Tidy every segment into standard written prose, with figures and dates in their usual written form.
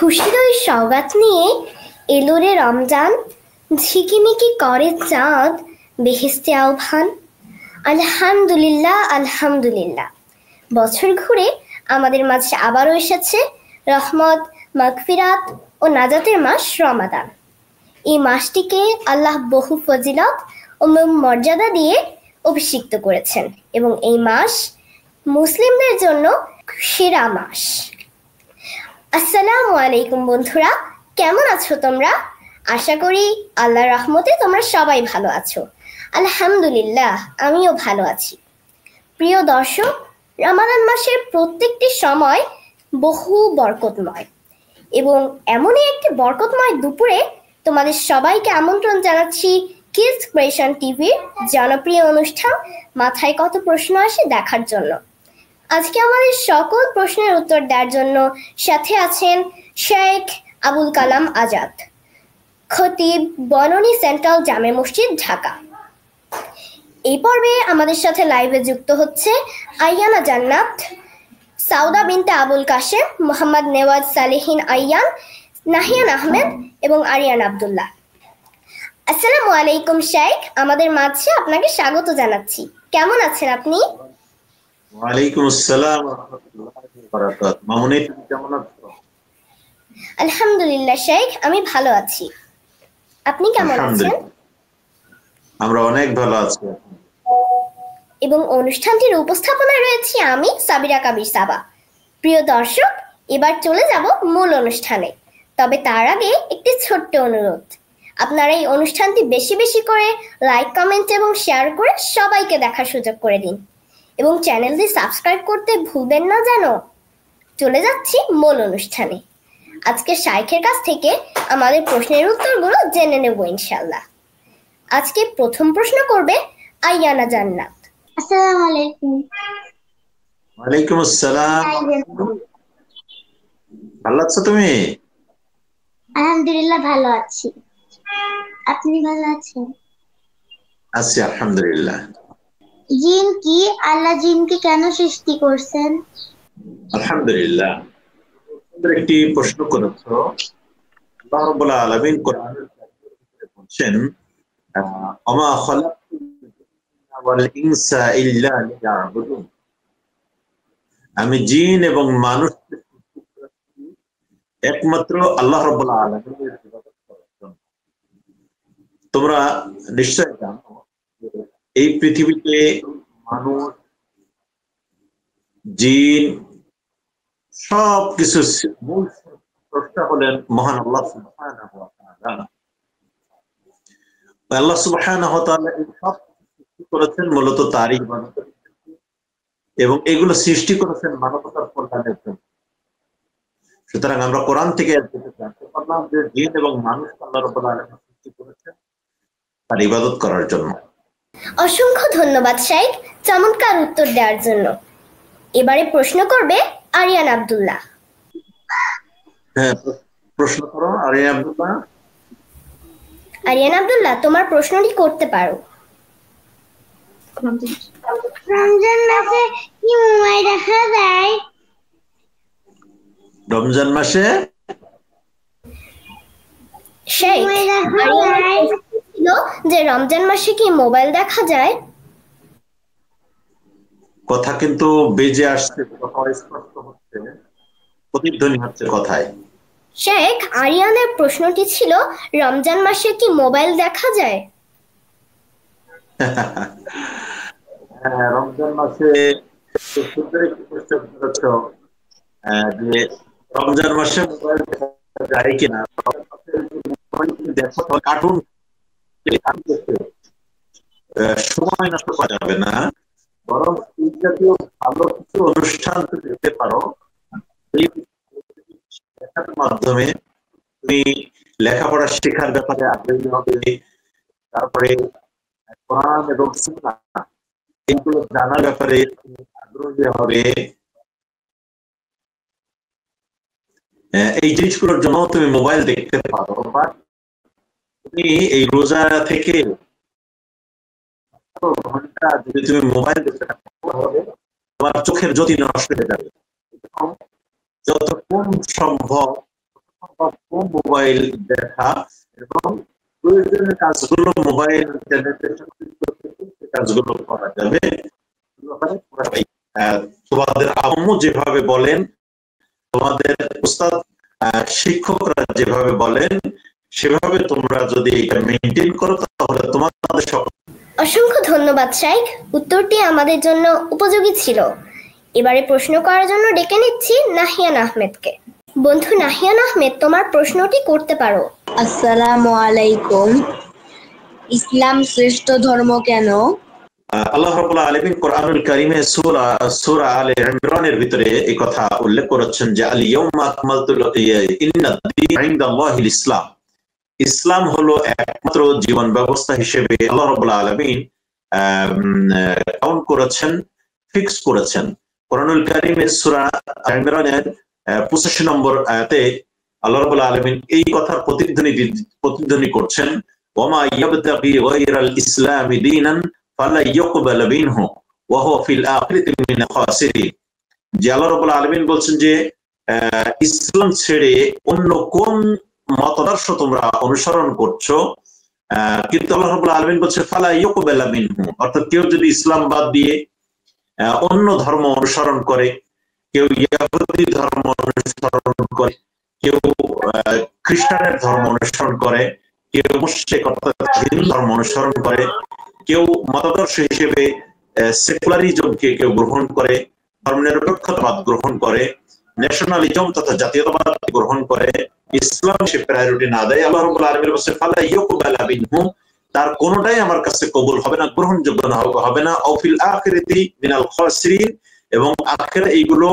খুশির ওই সওগাত নিয়ে এলো রে রমজান, ঝিকিমিকি করে চাঁদ, বেহেশতে আহ্বান। আলহামদুলিল্লাহ আলহামদুলিল্লাহ, বছর ঘুরে আমাদের মাঝে আবারও এসেছে রহমত, মাগফিরাত ও নাজাতের মাস রমাদান। এই মাসটিকে আল্লাহ বহু ফজিলত ও মর্যাদা দিয়ে অভিষিক্ত করেছেন এবং এই মাস মুসলিমদের জন্য সেরা মাস। আসসালামু আলাইকুম বন্ধুরা, কেমন আছো তোমরা? আশা করি আল্লাহর রহমতে তোমরা সবাই ভালো আছো। আলহামদুলিল্লাহ, আমিও ভালো আছি। প্রিয় দর্শক, রমাদান মাসের প্রত্যেকটি সময় বহু বরকতময় এবং এমনই একটি বরকতময় দুপুরে তোমাদের সবাইকে আমন্ত্রণ জানাচ্ছি কিডস ক্রিয়েশন টিভির জনপ্রিয় অনুষ্ঠান মাথায় কত প্রশ্ন আসে দেখার জন্য। আজকে আমাদের সকল প্রশ্নের উত্তর দেওয়ার জন্য সাথে আছেন শেখ আবুল কালাম আজাদ, খতিব, বনানী সেন্ট্রাল জামে মসজিদ, ঢাকা। এই পর্বে আমাদের সাথে লাইভে যুক্ত হচ্ছে আইয়ানা জান্নাত, সাউদা বিনতে আবুল কাশেম, মোহাম্মদ নেওয়াজ সালেহিন আইয়ান, নাহিয়ান আহমেদ এবং আরিয়ান আব্দুল্লাহ। আসসালামু আলাইকুম শেখ, আমাদের মাঝে আপনাকে স্বাগত জানাচ্ছি। কেমন আছেন আপনি? ওয়ালাইকুম আসসালাম ওয়া রাহমাতুল্লাহি ওয়া বারাকাতুহু। মামুনি, তুমি কেমন আছো? আলহামদুলিল্লাহ শেখ, আমি ভালো আছি। আপনি কেমন আছেন? আমরা অনেক ভালো আছি। এবং অনুষ্ঠানটির উপস্থাপনায় রয়েছি আমি সাবিরা কাবির সাবা। প্রিয় দর্শক, এবার চলে যাব মূল অনুষ্ঠানে। তবে তার আগে একটি ছোট্ট অনুরোধ, আপনারা এই অনুষ্ঠানটি বেশি বেশি করে লাইক, কমেন্ট এবং শেয়ার করে সবাইকে দেখার সুযোগ করে দিন এবং চ্যানেলটি সাবস্ক্রাইব করতে ভুলবেন না যেন। চলে যাচ্ছি মূল অনুষ্ঠানে। আজকে শাইখের কাছ থেকে আমাদের প্রশ্নের উত্তরগুলো জেনে নেব ইনশাআল্লাহ। আজকে প্রথম প্রশ্ন করবে আইয়ানা জান্নাত। আসসালামু আলাইকুম। ওয়ালাইকুম আসসালাম। ভালো আছো তুমি? আলহামদুলিল্লাহ ভালো আছি। আপনি ভালো আছেন? আছি আলহামদুলিল্লাহ। জিন কি? আল্লাহ জিনকে কেন সৃষ্টি করছেন? আলহামদুলিল্লাহ, একটি প্রশ্ন করেছো। আল্লাহ রাব্বুল আলামিন কোরআনের মধ্যে বলছেন, ওমা খালাকতুল জিন্না ওয়াল ইনসা ইল্লা লিয়াবুদুন। আমি জিন এবং মানুষকে সৃষ্টি করেছি একমাত্র আল্লাহ রাব্বুল আলামিনের ইবাদত করার জন্য। তোমরা নিশ্চয় জানো এই পৃথিবীতে মানুষ, জিন, সবকিছু মূল স্রষ্টা হলেন মহান আল্লাহ সুবহানাহু ওয়া তাআলা। আল্লাহ সুবহানাহু ওয়া তাআলা এই সব সৃষ্টি করেছেন মূলত তারই ইবাদতের জন্য এবং এগুলো সৃষ্টি করেছেন মানবতার কল্যাণের জন্য। সুতরাং আমরা কোরআন থেকে জানতে পারলাম যে জিন এবং মানুষ আল্লাহ রাব্বুল আলামিন সৃষ্টি করেছেন তার ইবাদত করার জন্য। অসংখ্য ধন্যবাদ শেখ চমৎকার উত্তর দেওয়ার জন্য। এবারে প্রশ্ন করবে আরিয়ান আব্দুল্লাহ। হ্যাঁ, প্রশ্ন করো আরিয়ান আব্দুল্লাহ। আরিয়ান আব্দুল্লাহ, তোমার প্রশ্নটি করতে পারো। রমজান মাসে কি মোবাইল দেখা যায়? রমজান মাসে শেখ, আরিয়ান ছিল যে রমজান মাসে কি মোবাইল দেখা যায়? কথা কিন্তু বেজে আসছে, কথা স্পষ্ট হচ্ছে, প্রতিধ্বনি হচ্ছে কথায়। শেখ, আরিয়ানের প্রশ্নটি ছিল রমজান মাসে কি মোবাইল দেখা যায়? হ্যাঁ, রমজান মাসে সুন্দর একটি প্রশ্ন করেছো যে রমজান মাসে মোবাইল দেখা যায় কিনা। দেখো, কার্টুন সময় নষ্ট করা যাবে না, বরং এই জাতীয় ভালো কিছু অনুষ্ঠান তুমি দেখতে পারো। দেখার মাধ্যমে তুমি লেখাপড়া শেখার ব্যাপারে আগ্রহী হবে, তারপরে কোরআন এবং সুন্নাহ এইগুলো জানার ব্যাপারে আগ্রহী হবে। এই জিনিসগুলোর জন্য তুমি মোবাইল দেখতে পারো, বা তুমি এই রোজা থেকে ঘন্টা যদি তুমি মোবাইল দেখতে থাকো তোমার চোখের জ্যোতি নষ্ট হয়ে যাবে। যত কম সম্ভব কম মোবাইল দেখা এবং প্রয়োজনীয় কাজগুলো মোবাইল ইন্টারনেটের কাজগুলো করা যাবে। তোমাদের আম্মু যেভাবে বলেন, তোমাদের উস্তাদ শিক্ষকরা যেভাবে বলেন, সেভাবে তোমরা যদি এটা মেনটেন করো তাহলে তোমাদের অসংখ্য ধন্যবাদ শাইখ, উত্তরটি আমাদের জন্য উপযোগী ছিল। এবারে প্রশ্ন করার জন্য ডেকে নিচ্ছি নাহিয়ান আহমেদকে। বন্ধু নাহিয়ান আহমেদ, তোমার প্রশ্নটি করতে পারো। আসসালামু আলাইকুম। ইসলাম শ্রেষ্ঠ ধর্ম কেন? আল্লাহ রাব্বুল আলামিন কোরআনুল কারীমে সূরা আলে ইমরানের ভিতরে এই কথা উল্লেখ করেছেন যে আল ইয়াউমা আকমালতু ইন্নাদ-দীন ইনদাল্লাহিল ইসলাম। ইসলাম হলো একমাত্র জীবন ব্যবস্থা হিসেবে আল্লাহ রাব্বুল আলামিন কাউন্ট করেছেন, ফিক্স করেছেন। কোরআনুল কারীমের সূরা আলে ইমরানের 85 নম্বর আয়াতে আল্লাহ রাব্বুল আলামিন এই কথার প্রতিধ্বনি করছেন, ওয়ামা ইয়াবতাগি গায়রাল ইসলামি দীনান ফালা ইউকবাল মিনহু ওয়া হুয়া ফিল আখিরাতি মিনাল খাসিরিন। যে আল্লাহ রাব্বুল আলামিন বলছেন যে ইসলাম ছেড়ে অন্য কোন মতাদর্শ তোমরা অনুসরণ করছো, কিন্তু আল্লাহ রাব্বুল আলামিন বলছে ফালা ইউকবাল মিনহু, অর্থাৎ কেউ যদি ইসলাম বাদ দিয়ে অন্য ধর্ম অনুসরণ করে, কেউ ইহুদি ধর্ম অনুসরণ করে, কেউ খ্রিস্টানের ধর্ম অনুসরণ করে, কেউ মুশরিক অর্থাৎ হিন্দু ধর্ম অনুসরণ করে, কেউ মতাদর্শ হিসেবে সেকুলারিজমকে কেউ গ্রহণ করে, ধর্মনিরপেক্ষতাবাদ গ্রহণ করে, ন্যাশনালিজম তথা জাতীয়তাবাদ গ্রহণ করে, ইসলাম সে প্রায়োরিটি না দেয়, আল্লাহ রাব্বুল আলামিন বলেন ফালা ইউকবাল মিনহু, তার কোনটাই আমার কাছে কবুল হবে না, গ্রহণযোগ্য হবে না। ও ফিল আখিরাতি মিনাল খাসিরিন, এবং আখিরাতে এইগুলো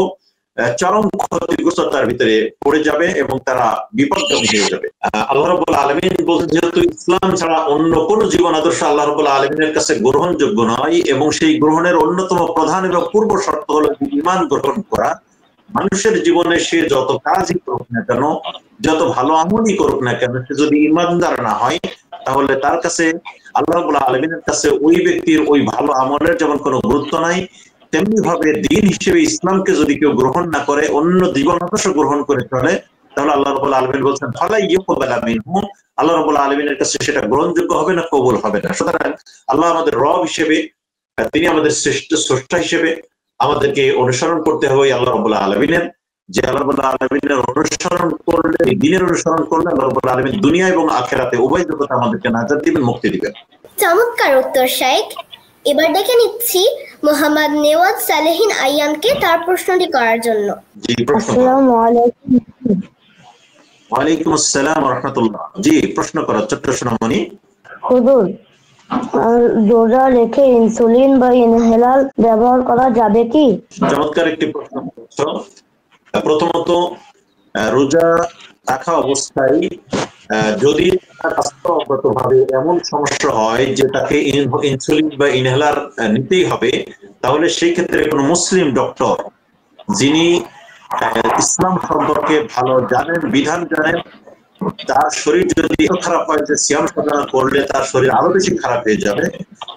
চরম ক্ষতিগ্রস্ততার ভিতরে পড়ে যাবে এবং তারা বিপদগামী হয়ে যাবে। আল্লাহ রাব্বুল আলামিন বলেন যেহেতু ইসলাম ছাড়া অন্য কোন জীবন আদর্শ আল্লাহ রাব্বুল আলামিনের কাছে গ্রহণযোগ্য নয়, এবং সেই গ্রহণের অন্যতম প্রধান এবং পূর্ব শর্ত হলো ঈমান গ্রহণ করা। মানুষের জীবনে সে যত কাজই করুক না কেন, যত ভালো আমলই করুক না কেন, সে যদি ঈমানদার না হয় তাহলে তার কাছে আল্লাহ রাব্বুল আলামিনের কাছে ওই ব্যক্তির ওই ভালো আমলের যেমন কোনো গুরুত্ব নাই, তেমনি ভাবে দিন হিসেবে ইসলামকে যদি কেউ গ্রহণ না করে, অন্য জীবন আদর্শ গ্রহণ করে চলে, তাহলে আল্লাহ রাব্বুল আলামিন বলছেন ফালা ইউকবাল মিনহু, আল্লাহ রাব্বুল আলামিনের কাছে সেটা গ্রহণযোগ্য হবে না, কবুল হবে না। সুতরাং আল্লাহ আমাদের রব হিসেবে, তিনি আমাদের শ্রেষ্ঠ স্রষ্টা হিসেবে আমাদেরকে অনুসরণ করতে হবে আল্লাহ রাব্বুল আলামিনের। যে আল্লাহ রাব্বুল আলামিনের অনুসরণ করলে, দ্বীনের অনুসরণ করলে আল্লাহ রাব্বুল আলামিন দুনিয়া এবং আখিরাতে উভয় জগতে আমাদেরকে নাজাত দিবেন, মুক্তি দিবেন। চমৎকার উত্তর শাইখ। এবার ডেকে নিচ্ছি মোহাম্মদ নেওয়াজ সালেহিন আইয়ানকে তার প্রশ্নটি করার জন্য। জি, প্রশ্ন। আসসালামু আলাইকুম। ওয়ালাইকুম আসসালাম ওয়া রাহমাতুল্লাহ। জি, প্রশ্ন করা ছোট্ট সোনামণি। হুজুর, রোজা রেখে ইনসুলিন বা ইনহেলার ব্যবহার করা যাবে কি? চমৎকার একটি প্রশ্ন করছো। প্রথমত, রোজা রাখা অবস্থায় যদি বাস্তবগতভাবে এমন সমস্যা হয় যে তাকে ইনসুলিন বা ইনহেলার নিতেই হবে, তাহলে সেই ক্ষেত্রে কোনো মুসলিম ডক্টর যিনি ইসলাম সম্পর্কে ভালো জানেন, বিধান জানেন, তার শরীর যদি এত খারাপ হয় যে সিয়াম সাধনা করলে তার শরীর আরো বেশি খারাপ হয়ে যাবে,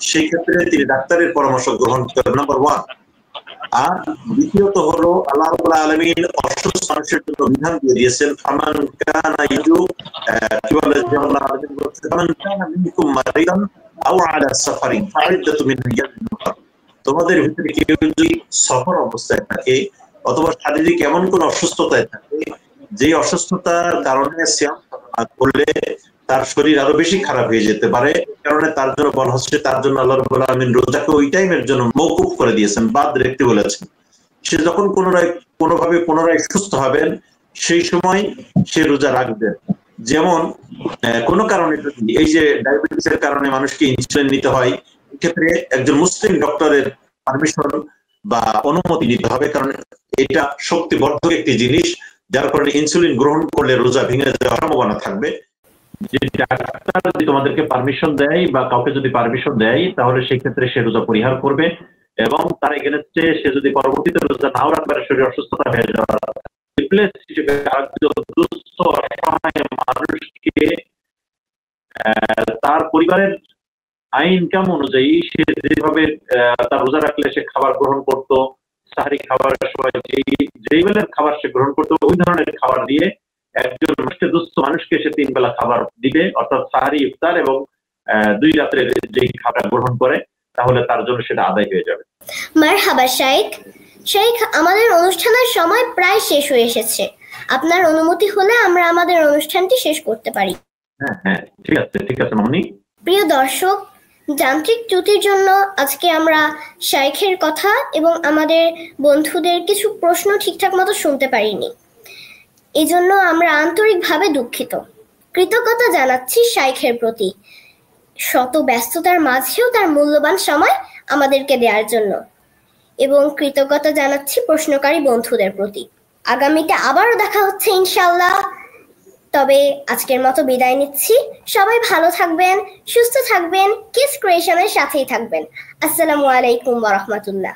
সেই ক্ষেত্রে তিনি ডাক্তারের পরামর্শ গ্রহণ করেন, নাম্বার 1। আর দ্বিতীয়ত হলো আল্লাহ রাব্বুল আলামিন অসুস্থ মানুষের জন্য বিধান দিয়ে দিয়েছেন, ফামান কানা ইউ কি বলে, যে আল্লাহ আলামিন বলেছেন ফামান কানা মিনকুম মারিদান আও আলা সাফারিন ফাইদাতু মিন আইয়ামিন উখরা। তোমাদের ভিতরে কেউ যদি সফর অবস্থায় থাকে অথবা শারীরিক এমন কোন অসুস্থতায় থাকে যে অসুস্থতার কারণে সিয়াম সাধনা করলে তার শরীর আরো বেশি খারাপ হয়ে যেতে পারে, কারণে তার জন্য বলা হচ্ছে, তার জন্য আল্লাহ রাব্বুল আলামিন রোজাকে ওই টাইমের জন্য মওকুফ করে দিয়েছেন, বাদ রাখতে বলেছেন। সে যখন কোনোভাবে পুনরায় সুস্থ হবেন সেই সময় সে রোজা রাখবেন। যেমন কোনো কারণে যদি এই যে ডায়াবেটিসের কারণে মানুষকে ইনসুলিন নিতে হয়, এক্ষেত্রে একজন মুসলিম ডক্টরের পারমিশন বা অনুমতি নিতে হবে, কারণ এটা শক্তিবর্ধক একটি জিনিস, যার কারণে ইনসুলিন গ্রহণ করলে রোজা ভেঙে যাওয়ার সম্ভাবনা থাকবে। যে ডাক্তার যদি তোমাদেরকে পারমিশন দেয় বা কাউকে যদি পারমিশন দেয়, তাহলে সেই ক্ষেত্রে সে রোজা পরিহার করবে, এবং তার এগেনস্টে সে যদি পরবর্তীতে রোজা নাও রাখবে, শরীর অসুস্থতা হয়ে যাওয়ার রিপ্লেস হিসেবে দুস্থ অসহায় মানুষকে তার পরিবারের ইনকাম অনুযায়ী সে যেভাবে তার রোজা রাখলে সে খাবার গ্রহণ করতো, সাহারি খাবারের সময় যেই বেলার খাবার সে গ্রহণ করতো, ওই ধরনের খাবার দিয়ে একজন দুস্থ মানুষকে সে 3 বেলা খাবার দিবে, অর্থাৎ সাহারি, ইফতার এবং 2 রাতের যেই খাবার গ্রহণ করে, তাহলে তার জন্য সেটা আদায় হয়ে যাবে। মারহাবা শাইখ। শাইখ, আমাদের অনুষ্ঠানের সময় প্রায় শেষ হয়ে এসেছে। আপনার অনুমতি হলে আমরা আমাদের অনুষ্ঠানটি শেষ করতে পারি। হ্যাঁ, ঠিক আছে মামনি। প্রিয় দর্শক, যান্ত্রিক ত্রুটির জন্য আজকে আমরা শাইখের কথা এবং আমাদের বন্ধুদের কিছু প্রশ্ন ঠিকঠাক মতো শুনতে পারিনি। এই জন্য আমরা আন্তরিকভাবে দুঃখিত। কৃতজ্ঞতা জানাচ্ছি শাইখের প্রতি, শত ব্যস্ততার মাঝেও তার মূল্যবান সময় আমাদেরকে দেওয়ার জন্য, এবং কৃতজ্ঞতা জানাচ্ছি প্রশ্নকারী বন্ধুদের প্রতি। আগামীতে আবারও দেখা হচ্ছে ইনশাআল্লাহ। তবে আজকের মতো বিদায় নিচ্ছি। সবাই ভালো থাকবেন, সুস্থ থাকবেন, কিডস ক্রিয়েশনের সাথেই থাকবেন। আসসালামু আলাইকুম ওয়া রাহমাতুল্লাহ।